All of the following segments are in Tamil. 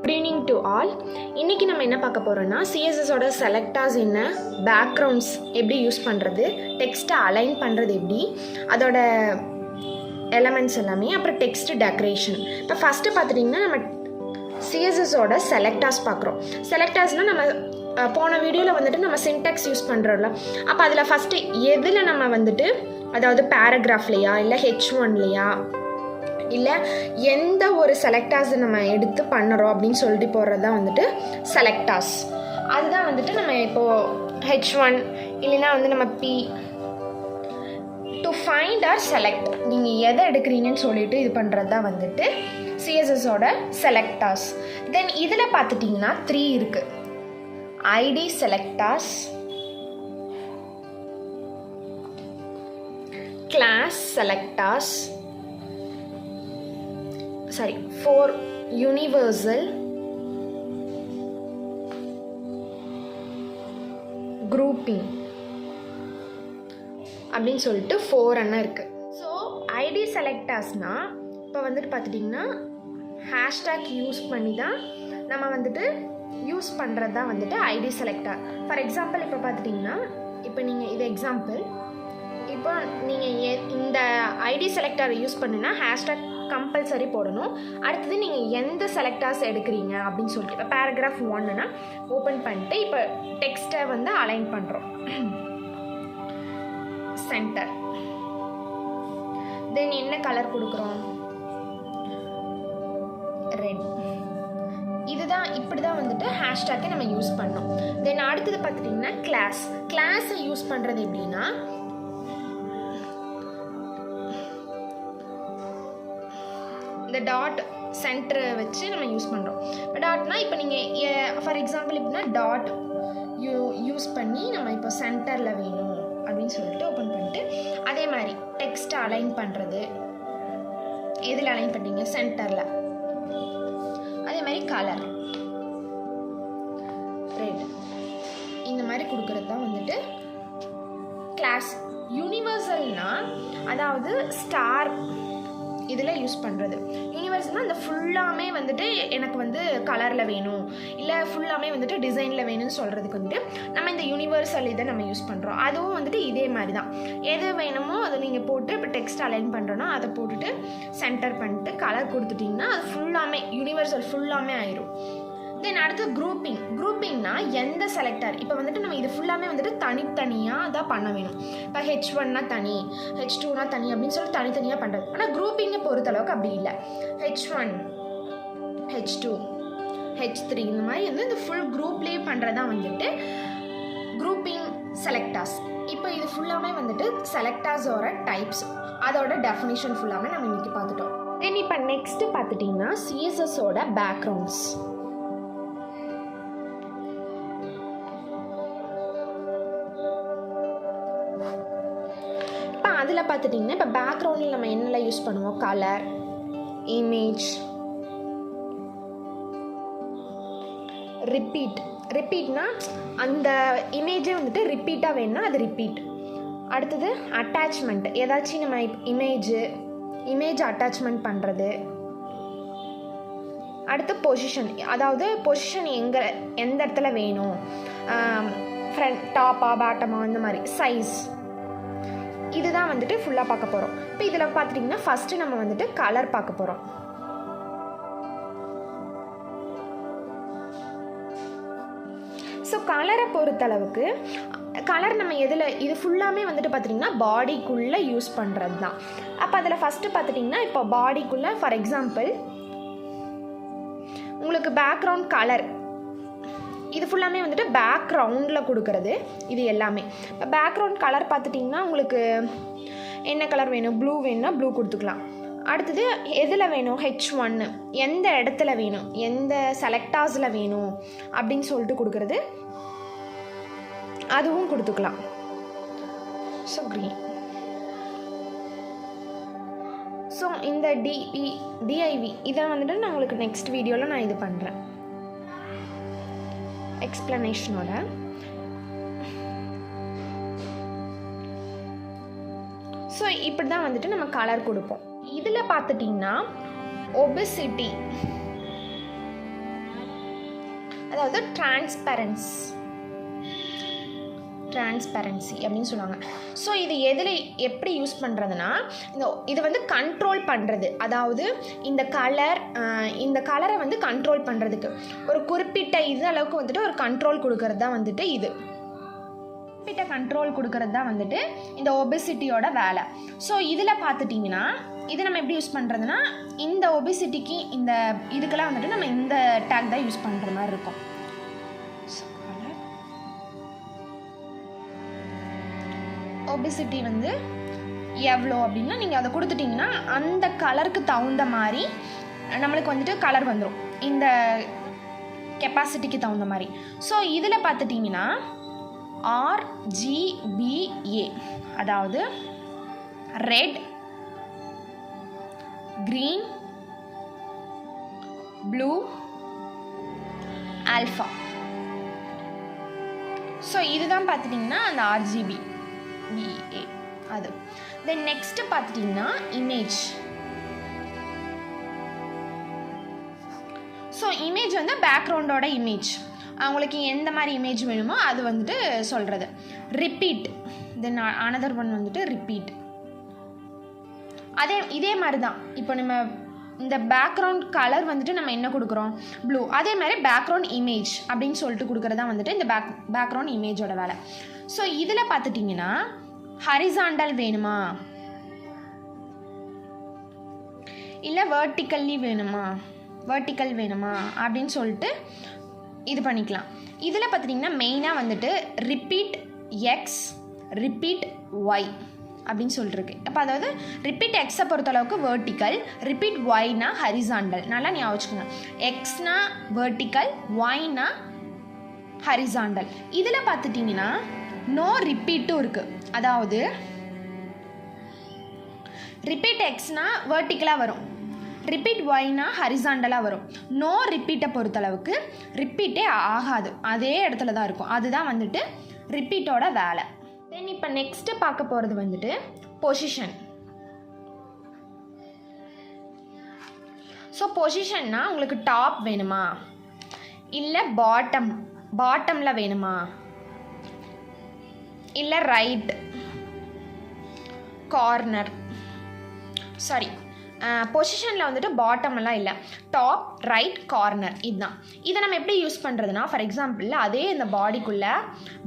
Good evening to all. இன்றைக்கி நம்ம என்ன பார்க்க போகிறோன்னா சிஎஸ்எஸோட செலக்டாஸ் என்ன, பேக்ரவுண்ட்ஸ் எப்படி யூஸ் பண்ணுறது, டெக்ஸ்ட்டை அலைன் பண்ணுறது எப்படி, அதோட எலமெண்ட்ஸ் எல்லாமே, அப்புறம் டெக்ஸ்ட் டெக்கரேஷன். இப்போ ஃபஸ்ட்டு பார்த்துட்டிங்கன்னா நம்ம சிஎஸ்எஸோட செலக்டாஸ் பார்க்குறோம். செலக்டாஸ்னால் நம்ம போன வீடியோவில் வந்துட்டு நம்ம சின்டாக்ஸ் யூஸ் பண்ணுறோம்ல, அப்போ அதில் ஃபஸ்ட்டு எதில் நம்ம வந்துட்டு, அதாவது பேராகிராஃப்லையா இல்லை H1லையா இல்லை எந்த ஒரு செலக்டாஸ் நம்ம எடுத்து பண்ணுறோம் அப்படின்னு சொல்லிட்டு போடுறது தான் வந்துட்டு செலக்டாஸ். அதுதான் வந்துட்டு நம்ம இப்போது H1 இல்லைன்னா வந்து நம்ம P to find or select, நீங்கள் எதை எடுக்கிறீங்கன்னு சொல்லிட்டு இது பண்ணுறது தான் வந்துட்டு சிஎஸ்எஸோட செலக்டாஸ். தென் இதில் பார்த்துட்டிங்கன்னா 3 இருக்குது. ஐடி செலக்டாஸ், கிளாஸ் செலக்டாஸ், 4 யூனிவர்சல், குரூப்பிங் அப்படின்னு சொல்லிட்டு 4 அண்ணா இருக்குது. ஸோ ஐடி செலக்டாஸ்னால் இப்போ வந்துட்டு பார்த்துட்டிங்கன்னா ஹேஷ்டேக் யூஸ் பண்ணி தான் நம்ம வந்துட்டு யூஸ் பண்ணுறது தான் வந்துட்டு ஐடி செலக்டார். ஃபார் எக்ஸாம்பிள் இப்போ பார்த்துட்டிங்கன்னா, இப்போ நீங்கள் இது எக்ஸாம்பிள், இப்போ நீங்கள் இந்த ஐடி செலக்டாரை யூஸ் பண்ணுன்னா ஹேஷ்டேக் கம்பல்சரி போடணும். அடுத்தது நீங்கள் எந்த செலக்டார்ஸ் எடுக்கிறீங்க அப்படின்னு சொல்லிட்டு, இப்போ பேராகிராஃப் 1னா ஓப்பன் பண்ணிட்டு இப்போ டெக்ஸ்ட்டை வந்து அலைன் பண்ணுறோம். சென்டர், தென் என்ன கலர் கொடுக்குறோம், ரெட். இதுதான், இப்படி தான் வந்துட்டு ஹேஷ்டேக்கை நம்ம யூஸ் பண்ணோம். தென் அடுத்தது பார்த்துட்டிங்கன்னா கிளாஸை யூஸ் பண்ணுறது எப்படின்னா, இந்த டாட் சென்டரை வச்சு நம்ம யூஸ் பண்ணுறோம். இப்போ டாட்னா இப்போ நீங்கள் ஃபார் எக்ஸாம்பிள் இப்படின்னா டாட் யூஸ் பண்ணி நம்ம இப்போ சென்டரில் வேணும் அப்படின்னு சொல்லிட்டு ஓப்பன் பண்ணிட்டு, அதே மாதிரி டெக்ஸ்ட்டை அலைன் பண்ணுறது எதில் அலைன் பண்ணுறீங்க, சென்டரில். அதே மாதிரி கலர் ரெட், இந்த மாதிரி கொடுக்கறது தான் வந்துட்டு கிளாஸ். யூனிவர்சல்னா அதாவது ஸ்டார் இதில் யூஸ் பண்ணுறது. யூனிவர்சல்னால் அந்த ஃபுல்லாமே வந்துட்டு எனக்கு வந்து கலரில் வேணும், இல்லை ஃபுல்லாமே வந்துட்டு டிசைனில் வேணும்னு சொல்கிறதுக்கு வந்துட்டு நம்ம இந்த யூனிவர்சல் இதை நம்ம யூஸ் பண்ணுறோம். அதுவும் வந்துட்டு இதே மாதிரி தான், எது வேணுமோ அதை நீங்கள் போட்டு இப்போ டெக்ஸ்ட் அலைன் பண்ணுறோன்னா அதை போட்டுட்டு சென்டர் பண்ணிட்டு கலர் கொடுத்துட்டிங்கன்னா அது ஃபுல்லாமே யூனிவர்சல் ஃபுல்லாமே ஆயிரும். தென் அடுத்து குரூப்பிங்னா எந்த செலக்டர், இப்போ வந்துட்டு நம்ம இது ஃபுல்லாமே வந்துட்டு தனித்தனியாக தான் பண்ண வேணும். இப்போ H1னா தனி, H2னா தனி அப்படின்னு சொல்லி தனித்தனியாக பண்ணுறது. ஆனால் குரூப்பிங்கை பொறுத்தளவுக்கு அப்படி இல்லை. H1, H2, H3 இந்த மாதிரி வந்து இந்த ஃபுல் குரூப்லேயே பண்ணுறது தான் வந்துட்டு குரூப்பிங் செலக்டாஸ். இப்போ இது ஃபுல்லாமே வந்துட்டு செலக்டாஸோட டைப்ஸ், அதோட டெஃபினிஷன் ஃபுல்லாமே நம்ம இன்றைக்கி பார்த்துட்டோம். தென் இப்போ நெக்ஸ்ட்டு பார்த்துட்டிங்கன்னா சிஎஸ்எஸோட பேக்ரவுண்ட்ஸ். அதில் பார்த்துட்டிங்கன்னா இப்போ பேக்ரவுண்டில் நம்ம என்னெல்லாம் யூஸ் பண்ணுவோம், கலர், இமேஜ், ரிப்பீட்னா அந்த இமேஜே வந்துட்டு ரிப்பீட்டாக வேணும்னா அது ரிப்பீட். அடுத்தது அட்டாச்மெண்ட், ஏதாச்சும் நம்ம இமேஜ் அட்டாச்மெண்ட் பண்ணுறது. அடுத்து பொசிஷன், அதாவது பொசிஷன் எந்த இடத்துல வேணும், ஃப்ரண்ட், டாப்பா, பாட்டமா, இந்த மாதிரி சைஸ், இதுதான் வந்துட்டு ஃபுல்லாக பார்க்க போகிறோம். இப்போ இதில் பார்த்துட்டிங்கன்னா ஃபஸ்ட்டு நம்ம வந்துட்டு கலர் பார்க்க போகிறோம். ஸோ கலரை பொறுத்தளவுக்கு கலர் நம்ம எதில், இது ஃபுல்லாமே வந்துட்டு பார்த்துட்டிங்கன்னா பாடிக்குள்ளே யூஸ் பண்ணுறது தான். அப்போ அதில் ஃபஸ்ட்டு பார்த்துட்டிங்கன்னா இப்போ பாடிக்குள்ளே ஃபார் எக்ஸாம்பிள் உங்களுக்கு பேக்ரவுண்ட் கலர், இது ஃபுல்லாமே வந்துட்டு பேக்ரவுண்டில் கொடுக்குறது இது எல்லாமே. இப்போ பேக்ரவுண்ட் கலர் பார்த்துட்டிங்கன்னா உங்களுக்கு என்ன கலர் வேணும், ப்ளூ வேணும்னா ப்ளூ கொடுத்துக்கலாம். அடுத்தது எதில் வேணும், H1 எந்த இடத்துல வேணும், எந்த செலக்டாஸில் வேணும் அப்படின்னு சொல்லிட்டு கொடுக்குறது, அதுவும் கொடுத்துக்கலாம். So green. ஸோ இந்த டிஐவி இதை வந்துட்டு நான் உங்களுக்கு நெக்ஸ்ட் வீடியோவில் நான் இது பண்ணுறேன் எக்ஸ்பிளனேஷனோட. ஸோ இப்படி தான் வந்துட்டு நம்ம கலர் கொடுப்போம். இதில் பார்த்துட்டிங்கன்னா ஒபெசிட்டி அதாவது டிரான்ஸ்பரன்சி அப்படின்னு சொல்லுவாங்க. ஸோ இது எதில் எப்படி யூஸ் பண்ணுறதுனா, இது வந்து கண்ட்ரோல் பண்ணுறது, அதாவது இந்த கலரை வந்து கண்ட்ரோல் பண்ணுறதுக்கு ஒரு குறிப்பிட்ட இது அளவுக்கு வந்துட்டு ஒரு கண்ட்ரோல் கொடுக்கறது தான் வந்துட்டு கண்ட்ரோல் கொடுக்கறது தான் வந்துட்டு இந்த ஒபெசிட்டியோட வேலை. ஸோ இதில் பார்த்துட்டிங்கன்னா இது நம்ம எப்படி யூஸ் பண்ணுறதுனா, இந்த ஒபெசிட்டிக்கு இந்த இதுக்கெல்லாம் வந்துட்டு நம்ம இந்த டேக் தான் யூஸ் பண்ணுற மாதிரி இருக்கும். ஒபெசிட்டி வந்து எவ்வளோ அப்படின்னா நீங்கள் அதை கொடுத்துட்டிங்கன்னா அந்த கலருக்கு தகுந்த மாதிரி நம்மளுக்கு வந்துட்டு கலர் வந்துடும், இந்த கெப்பாசிட்டிக்கு தகுந்த மாதிரி. ஸோ இதில் பார்த்துட்டிங்கன்னா RGBA, அதாவது red, green, blue, alpha. So இதுதான் பார்த்துட்டிங்கன்னா அந்த RGBA அது. தென் நெக்ஸ்ட்டு பார்த்துட்டிங்கன்னா இமேஜ். ஸோ இமேஜ் வந்து பேக்ரவுண்டோட இமேஜ், அவங்களுக்கு எந்த மாதிரி இமேஜ் வேணுமோ அது வந்துட்டு சொல்கிறது. ரிப்பீட், தென் அனதர் ஒன் வந்துட்டு ரிப்பீட். இதே மாதிரி தான். இப்போ நம்ம இந்த பேக்ரவுண்ட் கலர் வந்துட்டு நம்ம என்ன கொடுக்குறோம், ப்ளூ. அதே மாதிரி பேக்ரவுண்ட் இமேஜ் அப்படின்னு சொல்லிட்டு கொடுக்குறதா வந்துட்டு இந்த பேக்ரவுண்ட் இமேஜோட வேலை. ஸோ இதில் பார்த்துட்டிங்கன்னா ஹரிசாண்டல் வேணுமா இல்லை வெர்டிக்கல் வேணுமா அப்படின்னு சொல்லிட்டு இது பண்ணிக்கலாம். இதில் பார்த்துட்டிங்கன்னா மெயினாக வந்துட்டு ரிப்பீட் எக்ஸ், ரிப்பீட் ஒய் அப்படின்னு சொல்லிட்டுருக்கு. அப்போ அதாவது ரிப்பீட் எக்ஸை பொறுத்தளவுக்கு வெர்டிக்கல், ரிப்பீட் ஒய்னா ஹரிசாண்டல். நல்லா ஞாபகம் வச்சுக்கோங்க. எக்ஸ்னா வெர்டிக்கல், ஒய்னா ஹரிசாண்டல். இதில் பார்த்துட்டிங்கன்னா நோ ரிப்பீட்டும் இருக்குது. அதாவது ரிப்பீட் எக்ஸ்னா வெர்டிக்கலாக வரும், ரிப்பீட் ஒய்னா ஹரிசாண்டலாக வரும். நோ ரிப்பீட்டை பொறுத்தளவுக்கு ரிப்பீட்டே ஆகாது, அதே இடத்துல தான் இருக்கும். அதுதான் வந்துட்டு ரிப்பீட்டோட வேலை. தென் இப்போ நெக்ஸ்ட்டு பார்க்க போகிறது வந்துட்டு பொசிஷன். ஸோ பொசிஷன்னா உங்களுக்கு டாப் வேணுமா இல்லை பாட்டமில் வேணுமா இல்லை ரைட் கார்னர், சாரி பொசிஷனில் வந்துட்டு பாட்டமெல்லாம் இல்லை, டாப், ரைட், கார்னர். இதுதான். இதை நம்ம எப்படி யூஸ் பண்ணுறதுனா, ஃபார் எக்ஸாம்பிள் அதே இந்த பாடிக்குள்ளே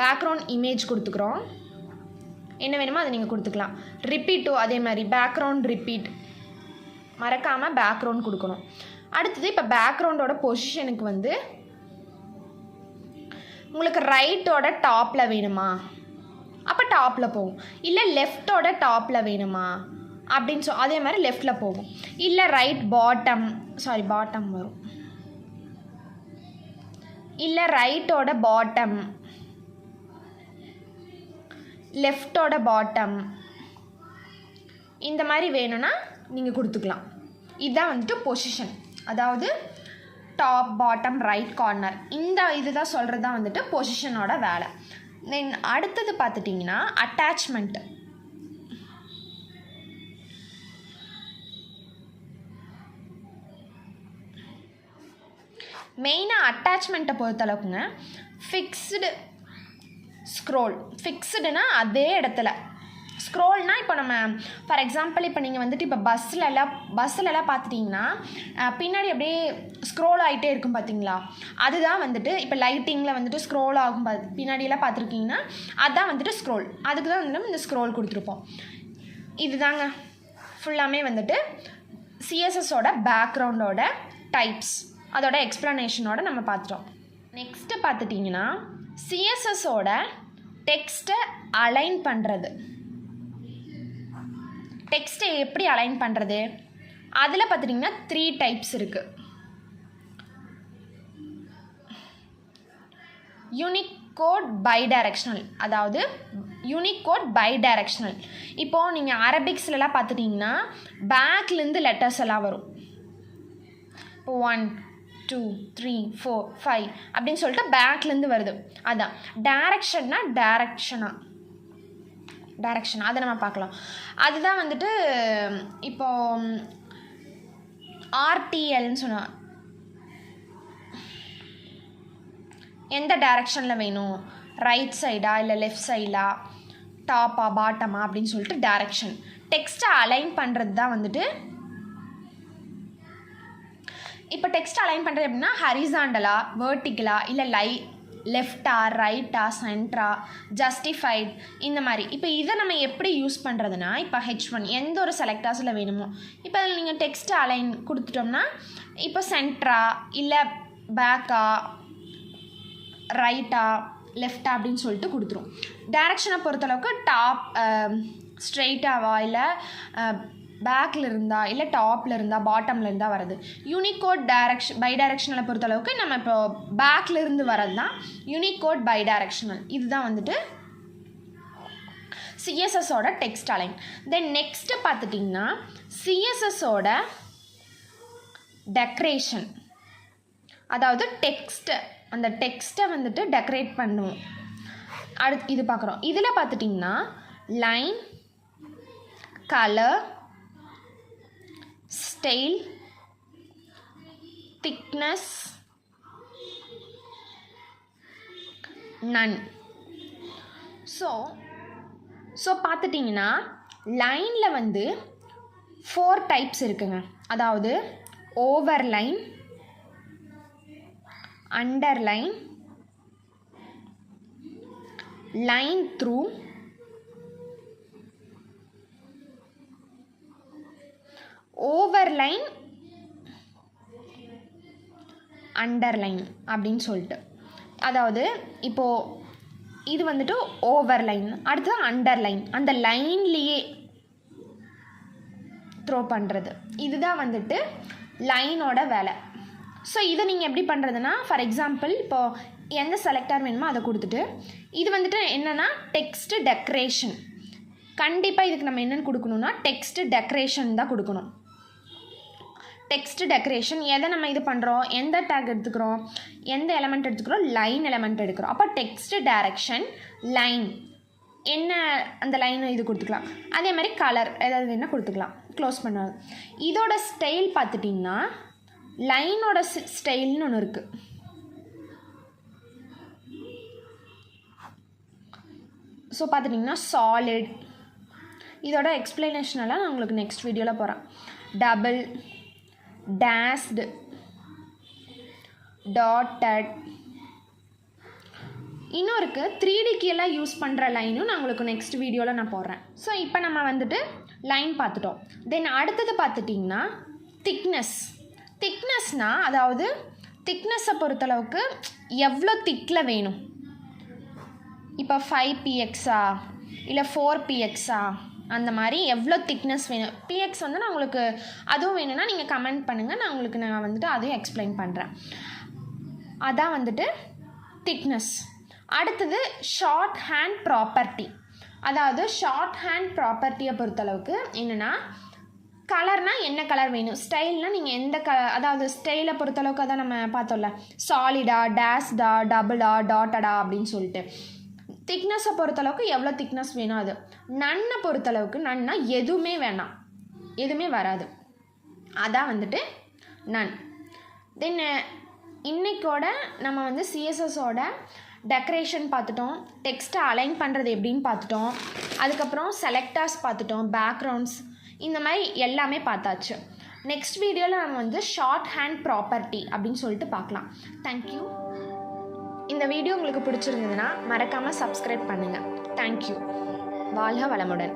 பேக்ரவுண்ட் இமேஜ் கொடுத்துக்குறோம், என்ன வேணுமோ அதை நீங்கள் கொடுத்துக்கலாம். ரிப்பீட்டும் அதே மாதிரி பேக்ரவுண்ட் ரிப்பீட், மறக்காமல் பேக்ரவுண்ட் கொடுக்கணும். அடுத்தது இப்போ பேக்ரவுண்டோட பொசிஷனுக்கு வந்து உங்களுக்கு ரைட்டோட டாப்பில் வேணுமா, அப்போ டாப்பில் போகும். இல்லை லெஃப்டோட டாப்பில் வேணுமா அப்படின்னு அதே மாதிரி லெஃப்டில் போகும். இல்லை ரைட் பாட்டம் வரும். இல்லை ரைட்டோட பாட்டம், லெஃப்டோட பாட்டம், இந்த மாதிரி வேணும்னா நீங்கள் கொடுத்துக்கலாம். இதுதான் வந்துட்டு பொசிஷன், அதாவது டாப், பாட்டம், ரைட், கார்னர். இந்த இதுதான் சொல்கிறது தான் வந்துட்டு பொசிஷனோட வேலை. தென் அடுத்தது பார்த்துட்டிங்கன்னா அட்டாச்மெண்ட். மெயினாக அட்டாச்மெண்ட்டை பொறுத்தளவுக்குங்க ஃபிக்ஸ்டு ஸ்க்ரோல். ஃபிக்ஸ்டுனா அதே இடத்துல, ஸ்க்ரோல்னால் இப்போ நம்ம ஃபார் எக்ஸாம்பிள் இப்போ நீங்கள் வந்துட்டு இப்போ பஸ்ஸிலலாம் பார்த்துட்டிங்கன்னா பின்னாடி அப்படியே ஸ்க்ரோல் ஆகிட்டே இருக்கும் பார்த்தீங்களா, அதுதான் வந்துட்டு இப்போ லைட்டிங்கில் வந்துட்டு ஸ்க்ரோல் ஆகும் பின்னாடியெல்லாம் பார்த்துருக்கீங்கன்னா அதுதான் வந்துட்டு ஸ்க்ரோல். அதுக்கு தான் வந்து நம்ம இந்த ஸ்க்ரோல் கொடுத்துருப்போம். இதுதாங்க ஃபுல்லாமே வந்துட்டு சிஎஸ்எஸோட பேக்ரவுண்டோட டைப்ஸ், அதோட எக்ஸ்ப்ளனேஷனோட நம்ம பார்த்துட்டோம். நெக்ஸ்ட்டு பார்த்துட்டிங்கன்னா சிஎஸ்எஸோட டெக்ஸ்ட்டை அலைன் பண்ணுறது. டெக்ஸ்ட்டை எப்படி அலைன் பண்ணுறது, அதில் பார்த்துட்டிங்கன்னா 3 டைப்ஸ் இருக்குது. யூனிகோட் பைடைரக்ஷனல், அதாவது யூனிகோட் பைடைரக்ஷனல். இப்போது நீங்கள் அரபிக்ஸ்லலாம் பார்த்துட்டிங்கன்னா பேக்லேருந்து லெட்டர்ஸ் எல்லாம் வரும். இப்போ 1 2 3 4 5 அப்படின்னு சொல்லிட்டு பேக்லேருந்து வருது. அதான் டைரக்ஷனா அதை நம்ம பார்க்கலாம். அதுதான் வந்துட்டு இப்போது ஆர்டிஎல்னு சொன்னால் எந்த டைரக்ஷனில் வேணும், ரைட் சைடா இல்லை லெஃப்ட் சைடா, டாப்பா பாட்டமா அப்படின்னு சொல்லிட்டு டைரக்ஷன். டெக்ஸ்ட்டை அலைன் பண்ணுறது தான் வந்துட்டு, இப்போ டெக்ஸ்ட் அலைன் பண்ணுறது எப்படின்னா ஹரிசாண்டலா, வேர்ட்டிக்கலா, இல்லை லெஃப்டா, ரைட்டா, சென்ட்ரா, ஜஸ்டிஃபைட், இந்த மாதிரி. இப்போ இதை நம்ம எப்படி யூஸ் பண்ணுறதுனா, இப்போ H1 எந்த ஒரு செலக்டாஸில் வேணுமோ, இப்போ அதில் நீங்கள் டெக்ஸ்ட் அலைன் கொடுத்துட்டோம்னா இப்போ சென்ட்ரா இல்லை பேக்கா, ரைட்டா, லெஃப்டா அப்படின்னு சொல்லிட்டு கொடுத்துரும். டைரக்ஷனை பொறுத்தளவுக்கு டாப் ஸ்ட்ரெயிட்டாவா இல்லை பேக்கில் இருந்தா இல்லை டாப்பில் இருந்தால் பாட்டமில் இருந்தால் வருது. யூனிகோட் பை டைரக்ஷனலை பொறுத்தளவுக்கு நம்ம இப்போ பேக்கில் இருந்து வரது தான் யூனிகோட் பை டைரக்ஷனல். இதுதான் வந்துட்டு சிஎஸ்எஸோட டெக்ஸ்ட் அலைன். தென் நெக்ஸ்ட்டு பார்த்துட்டிங்கன்னா சிஎஸ்எஸோட டெக்கரேஷன், அதாவது அந்த டெக்ஸ்ட்டை வந்துட்டு டெக்கரேட் பண்ணுவோம். அடுத்து இது பார்க்குறோம். இதில் பார்த்துட்டிங்கன்னா லைன், கலர், ஸ்டைல், திக்னஸ், நன். ஸோ பார்த்துட்டிங்கன்னா லைனில் வந்து 4 டைப்ஸ் இருக்குங்க. அதாவது overline, underline, line through, overline, underline அப்படின்னு சொல்லிட்டு. அதாவது இப்போது இது வந்துட்டு ஓவர்லைன், அடுத்து அண்டர்லைன், அந்த லைன்லேயே த்ரோ பண்ணுறது. இதுதான் வந்துட்டு லைனோட வேலை. ஸோ இதை நீங்கள் எப்படி பண்ணுறதுனா, ஃபார் எக்ஸாம்பிள் இப்போது எந்த செலக்டார் வேணுமோ அதை கொடுத்துட்டு, இது வந்துட்டு என்னென்னா டெக்ஸ்ட்டு டெக்கரேஷன். கண்டிப்பாக இதுக்கு நம்ம என்னென்னு கொடுக்கணுன்னா டெக்ஸ்ட்டு டெக்கரேஷன் தான் கொடுக்கணும். டெக்ஸ்ட் டெக்கரேஷன் எதை நம்ம இது பண்ணுறோம், எந்த டேக் எடுத்துக்கிறோம், எந்த எலமெண்ட் எடுத்துக்கிறோம், லைன் எலமெண்ட் எடுக்கிறோம். அப்போ டெக்ஸ்ட் டைரக்ஷன் லைன் என்ன, அந்த லைன் இது கொடுத்துக்கலாம். அதே மாதிரி கலர் ஏதாவது வேணால் கொடுத்துக்கலாம், க்ளோஸ் பண்ணாது. இதோட ஸ்டைல் பார்த்துட்டிங்கன்னா லைனோட ஸ்டைல்னு ஒன்று இருக்குது. ஸோ பார்த்துட்டிங்கன்னா சாலிட், இதோட எக்ஸ்பிளனேஷனெல்லாம் நான் உங்களுக்கு நெக்ஸ்ட் வீடியோவில் போகிறேன். டபுள், டேஷ்டு, டாட்டட், இன்னும் இருக்குது 3Dக்கு எல்லாம் யூஸ் பண்ணுற லைனும் நான் உங்களுக்கு நெக்ஸ்ட் வீடியோவில் நான் போடுறேன். ஸோ இப்போ நம்ம வந்துட்டு லைன் பார்த்துட்டோம். தென் அடுத்தது பார்த்துட்டிங்கன்னா திக்னஸ்னால், அதாவது திக்னஸை பொறுத்தளவுக்கு எவ்வளோ திக்கில் வேணும். இப்போ 5pxஆ இல்லை 4pxஆ, அந்த மாதிரி எவ்வளோ திக்னஸ் வேணும். பிஎக்ஸ் வந்து நான் உங்களுக்கு அதுவும் வேணும்னா நீங்கள் கமெண்ட் பண்ணுங்கள், நான் வந்துட்டு அதையும் எக்ஸ்பிளைன் பண்ணுறேன். அதான் வந்துட்டு திக்னஸ். அடுத்தது ஷார்ட் ஹேண்ட் ப்ராப்பர்ட்டி. அதாவது ஷார்ட் ஹேண்ட் ப்ராப்பர்ட்டியை பொறுத்தளவுக்கு என்னென்னா, கலர்னால் என்ன கலர் வேணும், ஸ்டைல்னால் நீங்கள் எந்த அதாவது ஸ்டைலை பொறுத்தளவுக்கு அதான் நம்ம பார்த்தோம்ல, சாலிடா, டேஷ்டா, டபுளா, டாட்டடா அப்படின்னு சொல்லிட்டு. திக்னஸை பொறுத்தளவுக்கு எவ்வளோ திக்னஸ் வேணும் அது. நன்னை பொறுத்தளவுக்கு நன்னா எதுவுமே வேணாம், எதுவுமே வராது, அதான் வந்துட்டு நன். தென் இன்றைக்கோட நம்ம வந்து சிஎஸ்எஸோட டெக்கரேஷன் பார்த்துட்டோம், டெக்ஸ்ட்டை அலைன் பண்ணுறது எப்படின்னு பார்த்துட்டோம், அதுக்கப்புறம் செலக்டார்ஸ் பார்த்துட்டோம், பேக்ரவுண்ட்ஸ், இந்த மாதிரி எல்லாமே பார்த்தாச்சு. நெக்ஸ்ட் வீடியோவில் நம்ம வந்து ஷார்ட் ஹேண்ட் ப்ராப்பர்ட்டி அப்படின்னு சொல்லிட்டு பார்க்கலாம். தேங்க்யூ. இந்த வீடியோ உங்களுக்கு பிடிச்சிருந்ததுன்னா மறக்காமல் சப்ஸ்கிரைப் பண்ணுங்கள். தேங்க்யூ. வாழ்க வளமுடன்.